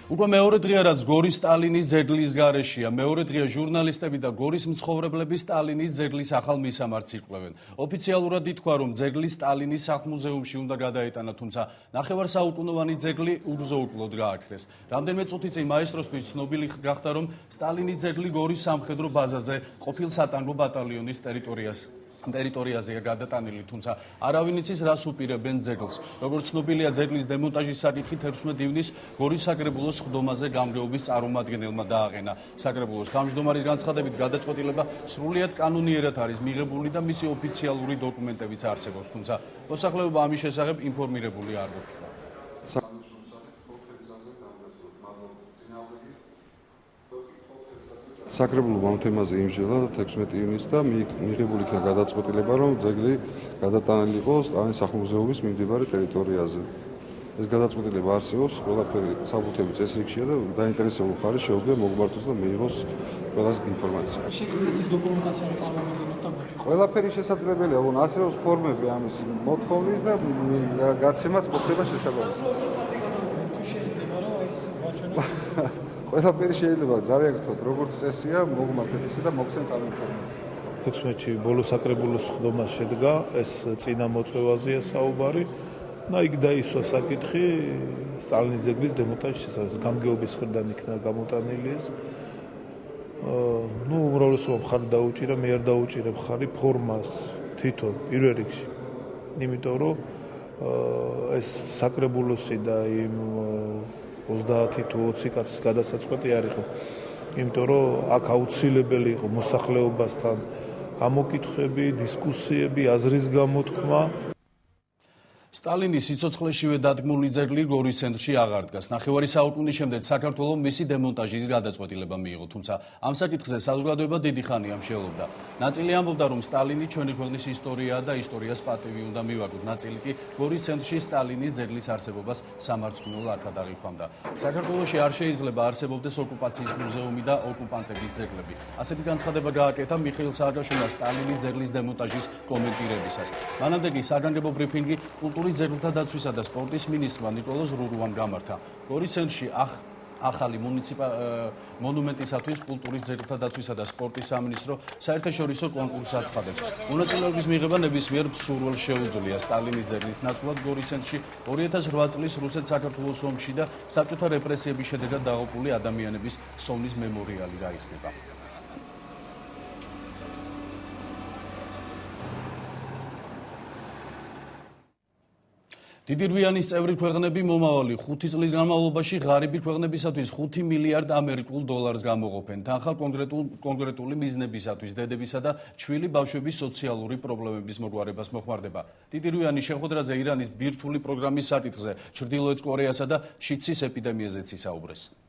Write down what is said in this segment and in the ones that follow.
უკვე მეორე დღეა რაც გორის სტალინის ძეგლის გარეშეა. მეორე დღეა ჟურნალისტები და გორის მცხოვრებლები სტალინის ძეგლის ახალ მისამართს იკვლევენ. ოფიციალურად ითქვა, რომ ძეგლი სტალინის სახლ-მუზეუმში უნდა გადაეტანა, თუმცა ნახევარსაუკუნოვანი ძეგლი ურზოუკლოდ გააქრეს. რამდენიმე წუთი წინ მაესტროსთვის ცნობილი გახდა, რომ სტალინის ძეგლი გორის სამხედრო ბაზაზე ყოფილ სატანკო ბატალიონის ტერიტორიაზეა გადატანილი, თუმცა არავინ იცის რას უპირებენ ძეგლს. როგორც ცნობილია, ძეგლის დემონტაჟის საკითხი 11 ივნის გორის საკრებულოს სხდომაზე გამგეობის წარმომადგენელმა დააყენა. საკრებულოს თავმჯდომარის განცხადებით, გადაწყვეტილება სრულიად კანონიერად არის მიღებული და მისი ოფიციალური დოკუმენტებიც არსებობს, თუმცა მოსახლეობა ამის შესახებ ინფორმირებული არ ყოფილა. საკრებულო ამ თემაზე იმჟელა 16 ივნისს და მიღებული იქნა გადაწყვეტილება, რომ ძეგლი გადატანილი იყო სტალინის სახლ-მუზეუმის მიმდებარე ტერიტორიაზე. ეს გადაწყვეტილება არსებობს, ყველაფერი საბუთები წესრიგშია და დაინტერესებულ მხარეს შეუძლია მოგმართოს და მიიღოს ყველას ინფორმაცია. შეკრების დოკუმენტაცია წარმოგიდგენთ და ბოჭი. ყველაფერი შესაძლებელია, ვონ არსებობს ფორმები ამის მოთხოვნის და გაცემაც ყოფილება შესაძლებელი. ყველაფერი შეიძლება ძალიან გთხოვთ, როგორც წესია, მოგმართეთ ისე და მოგცემთ ამ ინფორმაციას. 16-ში ბოლო საკრებულოს სხდომა შედგა, ეს წინა მოწვევაზეა საუბარი. და იქ დაისვა საკითხი სტალინის ძეგლის დემონტაჟის შესახებ, გამგეობის მხრიდან იქნა გამოტანილი ეს. უმრავლესობა მხარი დაუჭირა, მე არ დაუჭირებ მხარი ფორმას თვითონ პირველ რიგში. იმიტომ რომ ეს საკრებულოსი და იმ 30 თუ 20 კაცის გადასაწყვეტი არ იყო. იმიტომ რომ აქ აუცილებელი იყო მოსახლეობასთან გამოკითხვები, დისკუსიები, აზრის გამოთქმა. სტალინის სიცოცხლეშივე დადგმული ძეგლი გორის ცენტრში აღარ დგას. ნახევარი საუკუნის შემდეგ საქართველოს მისი დემონტაჟის გადაწყვეტილება მიიღო, თუმცა ამ საკითხზე საზოგადოება დიდი ხანია მსჯელობდა. ნაწილი ამბობდა, რომ სტალინი ჩვენი ქვეყნის ისტორიაა და ისტორიას პატივი უნდა მივაგოთ. ნაწილი კი გორის ცენტრში სტალინის ძეგლის არსებობას სამარცხვინო აქად აღიქვამდა. საქართველოში არ შეიძლება არსებობდეს ოკუპაციის მუზეუმი და ოკუპანტების ძეგლები. ასეთი განცხადება გააკეთა მიხეილ სააკაშვილმა სტალინის ძეგლის დემონტაჟის კომენტირებისას. მანამდე კი საგანგებო ბრიფინგი კულტურის ძეგლთა დაცვისა და სპორტის მინისტრმა ნიკოლოზ რურუამ გამართა. გორის ცენტრში ახალი მონუმენტისათვის კულტურის ძეგლთა დაცვისა და სპორტის სამინისტრო საერთაშორისო კონკურსს აცხადებს. მონაწილეობის მიღება ნებისმიერ მსურველს შეუძლია. სტალინის ძეგლის ნაცვლად გორის ცენტრში 2008 წლის რუსეთ-საქართველოს ომში და საბჭოთა რეპრესიების შედეგად დაღუპული ადამიანების სოვნის მემორიალი გაიხსნება. დიდი რვიანის წევრი ქვეყნები მომავალი 5 წლის განმავლობაში ღარიბი ქვეყნებისათვის 5 მილიარდ ამერიკულ დოლარს გამოყოფენ. თანხა კონკრეტული მიზნებისათვის, დედებისა და ჩვილი ბავშვების სოციალური პრობლემების მოგვარებას მოხმარდება. დიდი რვიანი შეხვედრაზე ირანის ბირთვული პროგრამის საკითხზე, ჩრდილოეთ კორეასა და შიდსის ეპიდემიაზეც ისაუბრეს.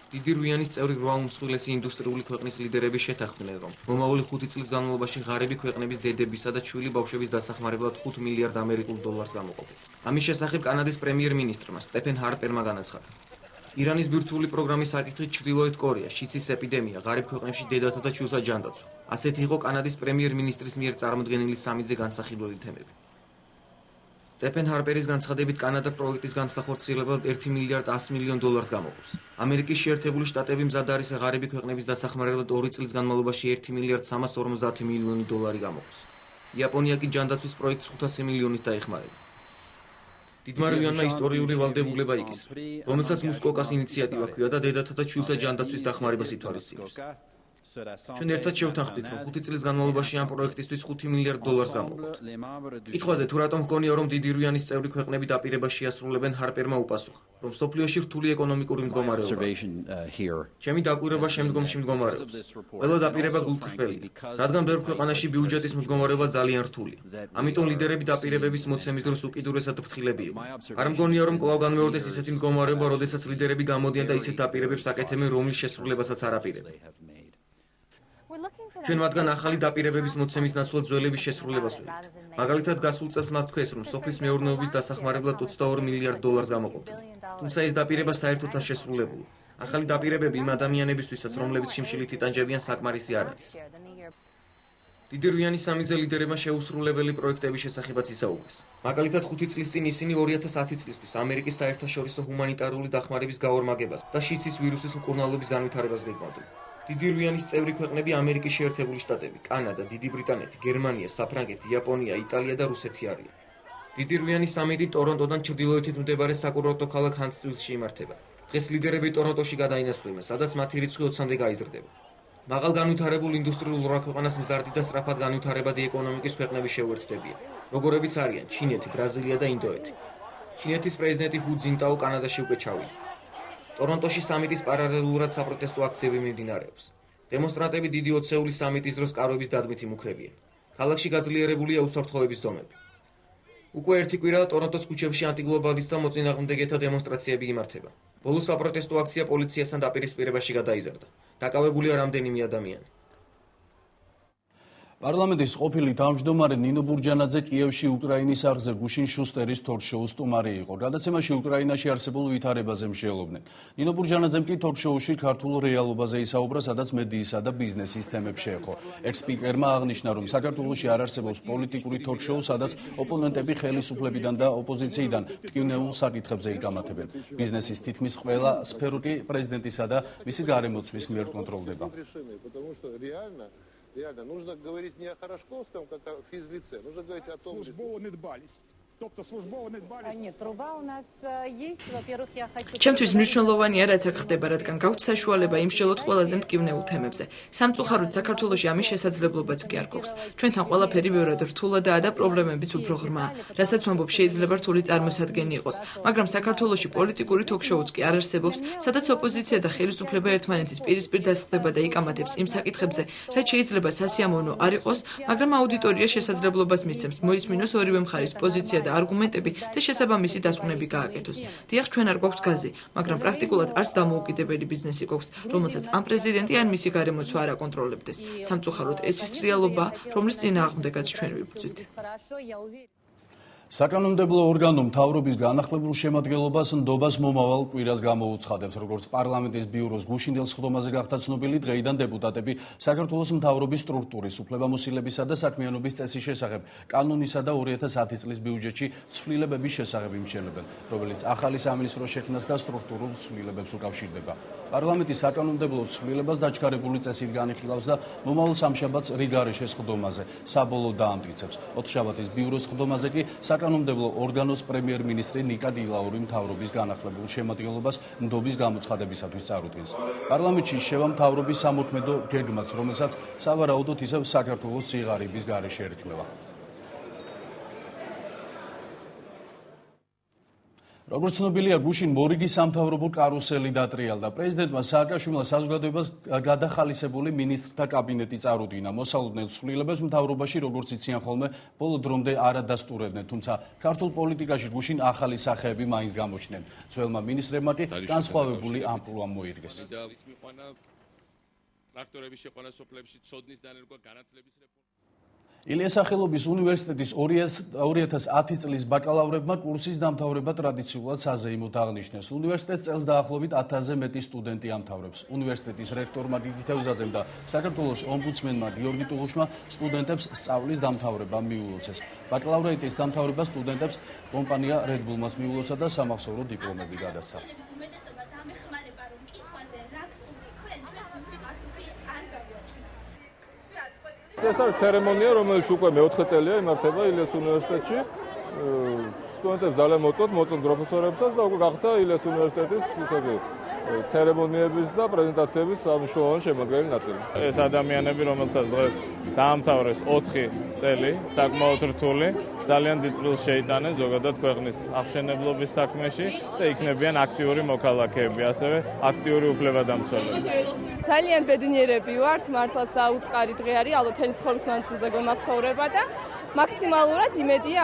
დიდი რვიანის წევრი 8 უმსხვილესი ინდუსტრიული ქვეყნის ლიდერები შეთანხმდნენ, რომ მომავალი 5 წლის განმავლობაში ღარიბი ქვეყნების დედებისა და ჩვილი ბავშვების დასახმარებლად 5 მილიარდ ამერიკულ დოლარს გამოყოფენ. ამის შესახებ კანადის პრემიერ-მინისტრმა სტეფენ ჰარპერმა განაცხადა. ირანის ბირთვული პროგრამის საკითხით ჩრდილოეთ კორეა, შიდსის ეპიდემია, ღარიბ ქვეყნებში დედათა და ჩვილთა ჯანდაცვა. ასეთი იყო კანადის პრემიერ-მინისტრის მიერ წარმოდგენილი სამიძე განსახილველი თემები. სტეფენ ჰარპერის განცხადებით, კანადა პროექტის განსახორციელებლად 1 მილიარდ 100 მილიონ დოლარს გამოყოფს. ამერიკის შეერთებული შტატები მზად არის ღარიბი ქვეყნების დასახმარებლად 2 წლის განმავლობაში 1 მილიარდ 350 მილიონი დოლარი გამოყოფს. იაპონია კი ჯანდაცვის პროექტს 500 მილიონით დაეხმარება. დიდმა რვიანმა ისტორიული ვალდებულება იკისრა, რომელსაც მუსკოკას ინიციატივა ჰქვია და დედათა და ჩვილთა ჯანდაცვის დახმარებას ითვალისწინებს. ჩვენ ერთად შევთანხმდით, რომ 5 წლის განმავლობაში ამ პროექტისთვის 5 მილიარდ დოლარს გამოვაქვთ. კითხვაზე თუ რატომ ჰგონია, რომ დიდი რვიანის წევრი ქვეყნები დაპირებას შეასრულებენ, ჰარპერმა უპასუხა, რომ სოფლიოში რთული ეკონომიკური მდგომარეობაა. ჩემი დაკვირვება შემდგომში მდგომარეობს. ყველა დაპირება გულწრფელია, რადგან ბევრ ქვეყანაში ბიუჯეტის მდგომარეობა ძალიან რთულია. ამიტომ ლიდერები დაპირებების მოცემის დროს უკიდურესად ფრთხილები იყვნენ. არ მგონია, რომ კვლავ განმეორდეს ისეთი მდგომარეობა, როდესაც ლიდერები გამოდიან და ისეთ დაპირებებს აკეთებენ, რომლის შესრულებასაც არ აპირებენ. ჩვენ მათგან ახალი დაპირებების მოცემის ნაცვლად ძველების შესრულებას ვიღებთ. მაგალითად, გასულ წელს მათ თქვეს, რომ სოფლის მეურნეობის დასახმარებლად 22 მილიარდ დოლარს გამოყოფდნენ. თუმცა ეს დაპირება საერთოდ არ შესრულებულა. ახალი დაპირებები იმ ადამიანებისთვისაც, რომლებიც შიმშილით იტანჯებიან, საკმარისი არ არის. დიდი რუიანის სამიძე ლიდერებმა შეუსრულებელი პროექტების შესახებაც ისაუბრეს. მაგალითად 5 წლის წინ ისინი 2010 წლისთვის ამერიკის საერთაშორისო ჰუმანიტარული დახმარების გაორმაგებას და შიცის ვირუსის მკურნალობის განვითარებას გეგმავდნენ. დიდი რუიანის წევრი ქვეყნები ამერიკის შეერთებული შტატები, კანადა, დიდი ბრიტანეთი, გერმანია, საფრანგეთი, იაპონია, იტალია და რუსეთი არიან. დიდი რუიანის სამიტი ტორონტოდან ჩრდილოეთით მდებარე საკურორტო ქალაქ ჰანტსვილში იმართება. დღეს ლიდერები ტორონტოში გადაინაცვლებენ, სადაც მათი რიცხვი 20-მდე გაიზრდება. მაღალ განვითარებულ ინდუსტრიულ რაქვეყნას მზარდი და სწრაფად განვითარებადი ეკონომიკის ქვეყნები შეუერთდებიან, როგორებიც არიან ჩინეთი, ბრაზილია და ინდოეთი. ჩინეთის პრეზიდენტი ჰუ ძინტაო კანადაში უკვე ჩავიდა. ტორონტოში სამიტის პარალელურად საპროტესტო აქციები მიმდინარეობს. დემონსტრანტები დიდი ოცეულის სამიტის დროს კარვების დადმით იმუქრებიან. ქალაქში გაძლიერებულია უსაფრთხოების ზომები. უკვე ერთი კვირაა ტორონტოს ქუჩებში ანტიგლობალისტთა მოწინააღმდეგეთა დემონსტრაციები იმართება. ბოლო საპროტესტო აქცია პოლიციასთან დაპირისპირებაში გადაიზარდა. დაკავებულია რამდენიმე ადამიანი. პარლამენტის ყოფილი თავმჯდომარე ნინო ბურჯანაძე კიევში უკრაინის არხზე გუშინ შუსტერის თორშოუს სტუმარი იყო. გადაცემაში უკრაინაში არსებულ ვითარებაზე მსჯელობდნენ. ნინო ბურჯანაძემ კი თორშოუში ქართულ რეალობაზე ისაუბრა, სადაც მედიისა და ბიზნესის თემებს შეეხო. ექს-სპიკერმა აღნიშნა, რომ საქართველოში არ არსებობს პოლიტიკური თორშოუ, სადაც ოპონენტები ხელისუფლებიდან და ოპოზიციიდან მტკივნეულ საკითხებზე იკამათებენ. ბიზნესის თითქმის ყველა სფერო კი პრეზიდენტისა და მისი გარემოცვის მიერ კონტროლდება. Реально, нужно говорить не о Хорошковском, как о физлице, нужно говорить о том, что... Нет, труба у нас есть. Во-первых, я хочу... Ჩემთვის მნიშვნელოვანია, რაც აქ ხდება, რადგან გაგვთ საშუალება იმსჯელოთ ყველაზე მტკივნეულ თემებზე. სამწუხაროდ საქართველოში ამის შესაძლებლობაც კი არ გვაქვს. ჩვენთან ყველაფერი ბევრად რთულადაა და პრობლემებიც უფრო ღრმაა. რასაც ვამბობ, შეიძლება რთული წარმოსადგენი იყოს, მაგრამ საქართველოში პოლიტიკური თოქ-შოუც კი არ არსებობს, სადაც ოპოზიცია და ხელისუფლება ერთმანეთის პირისპირ დასხდება და იკამათებს იმ საკითხებზე, რაც შეიძლება სასიამოვნო არ იყოს, მაგრამ აუდიტორია შესაძლებლობას მისცემს მოისმინოს ორივე მხარის პოზიცია და არგუმენტები და შესაბამისი დასკვნები გააკეთოს. დიახ, ჩვენ არ გვაქვს გაზი, მაგრამ პრაქტიკულად არც დამოუკიდებელი ბიზნესი გვაქვს, რომელსაც ამ პრეზიდენტი ან მისი გარემოცვა არ აკონტროლებდეს. სამწუხაროდ ეს ის რეალობა, რომლის წინააღმდეგაც ჩვენ ვიბრძვით. საკანონმდებლო ორგანო მთავრობის განახლებულ შემადგენლობას ნდობას მომავალ კვირას გამოუცხადებს, როგორც პარლამენტის ბიუროს გუშინდელ სხდომაზე გახდა ცნობილი, დღეიდან დეპუტატები საქართველოს მთავრობის სტრუქტურის, უფლებამოსილებისა და საქმიანობის წესის შესახებ, კანონისა და 2010 წლის ბიუჯეტში ცვლილებების შესახებ იმსჯელებენ, რომელიც ახალი სამინისტროს შექმნას და სტრუქტურულ ცვლილებებს უკავშირდება. პარლამენტი საკანონმდებლო ცვლილებას დაჩქარებული წესით განიხილავს და მომავალ სამშაბათს რიგარეშე სხდომაზე საბოლოოდ დაამტკიცებს. ოთხშაბათის ბიუროს სხდომაზე კი საკანონმდებლო ორგანოს პრემიერ-მინისტრი ნიკა დილაური მთავრობის განახლებულ შემადგენლობას ნდობის გამოცხადებისათვის წარუდგენს. პარლამენტში შევა მთავრობის სამოქმედო გეგმაც, რომელსაც სავარაუდოდ ისევ საქართველოს სიღარიბის გარეშე ერქმევა. როგორც ცნობილია, გუშინ მორიგის სამთავრობო კარუსელი დატრიალდა. პრეზიდენტმა სააკაშვილმა საზოგადოებას გადახალისებული მინისტრთა კაბინეტი წარუდგინა. მოსალოდნელ ცვლილებებს მთავრობაში, როგორც იციან ხოლმე, ბოლო დრომდე არ ადასტურებდნენ, თუმცა ქართულ პოლიტიკაში გუშინ ახალი სახეები მაინც გამოჩნდნენ. ძველმა მინისტრებმა კი განსხვავებული ამპლუა მოირგეს. ტრაქტორების შეყვანა სოფლებში, ცოდნის დანერგვა, განათლების რეფორმა. ილიას სახელობის უნივერსიტეტის 2010 წლის ბაკალავრებმა კურსის დამთავრება ტრადიციულად საზეიმოდ აღნიშნეს. უნივერსიტეტს წელს დაახლოებით 1000-ზე მეტი სტუდენტი ამთავრებს. უნივერსიტეტის რექტორმა გიგი თევზაძემ და საქართველოს ომბუდსმენმა გიორგი ტულუშმა სტუდენტებს სწავლის დამთავრება მიულოცეს. ბაკალავრიატის დამთავრება სტუდენტებს კომპანია Red Bull-მას მიულოცა და სამახსოვრო დიპლომები გადასცა. ეს არის ცერემონია, რომელიც უკვე მეოთხე წელია იმართება ილიას უნივერსიტეტში. სტუდენტებს ძალიან მოწონთ პროფესორებსაც და უკვე გახდა ილიას უნივერსიტეტის ისეთი ცერემონიების და პრეზენტაციების მნიშვნელოვანი შემადგენელი ნაწილი. ეს ადამიანები, რომელთაც დღეს დაამთავრეს 4 წელი, საკმაოდ რთული, ძალიან დიდ წვლილს შეიტანენ ზოგადად ქვეყნის აღშენებლობის საქმეში და იქნებიან აქტიური მოქალაქეები, ასევე აქტიური უფლებადამცველები. ძალიან ბედნიერები ვართ, მართლაც დაუწყარი დღე არის, ალბათ მთელი ცხოვრების მანძილზე გომახსოვრება და მაქსიმალურად იმედია,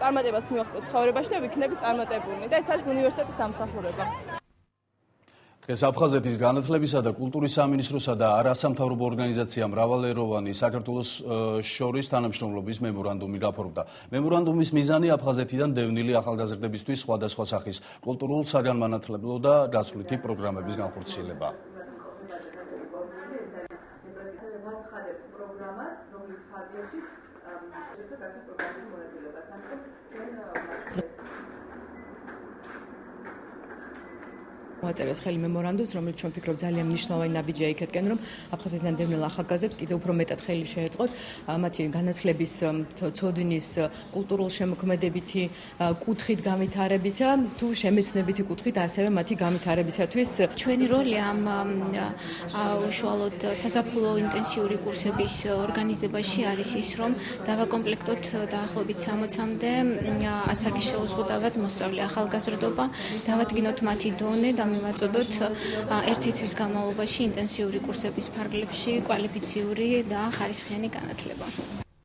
წარმატებას მივახცევთ ცხოვრებაში და ვიქნები წარმატებული და ეს არის უნივერსიტეტის დამსახურება. დღეს აფხაზეთის განათლებისა და კულტურის სამინისტროსა და არასამთავრობო ორგანიზაცია მრავალეროვანი საქართველოს შორის თანამშრომლობის მემორანდუმი გაფორმდა. მემორანდუმის მიზანი აფხაზეთიდან დევნილი ახალგაზრდებისთვის სხვადასხვა სახის კულტურულ, საგანმანათლებლო და გასვლითი პროგრამების განხორციელება. მოაწერეს ხელი მემორანდუმს, რომელიც ჩვენ ვფიქრობ ძალიან მნიშვნელოვანი ნაბიჯია იქეთკენ, რომ აფხაზეთიდან დევნილ ახალგაზრდებს კიდევ უფრო მეტად ხელი შეეწყოთ მათი განათლების ცოდნის კულტურულ შემოქმედებითი კუთხით განვითარებისა, თუ შემეცნებითი კუთხით ასევე მათი განვითარებისათვის. ჩვენი როლი ამ უშუალოდ საზაფხულო ინტენსიური კურსების ორგანიზებაში არის ის, რომ დავაკომპლექტოთ დაახლოებით 60-მდე ასაკი შეუზღუდავად მოსწავლე ახალგაზრდობა, დავადგინოთ მათი დონე და მივაწოდოთ ერთი თვის განმავლობაში ინტენსიური კურსების ფარგლებში კვალიფიციური და ხარისხიანი განათლება.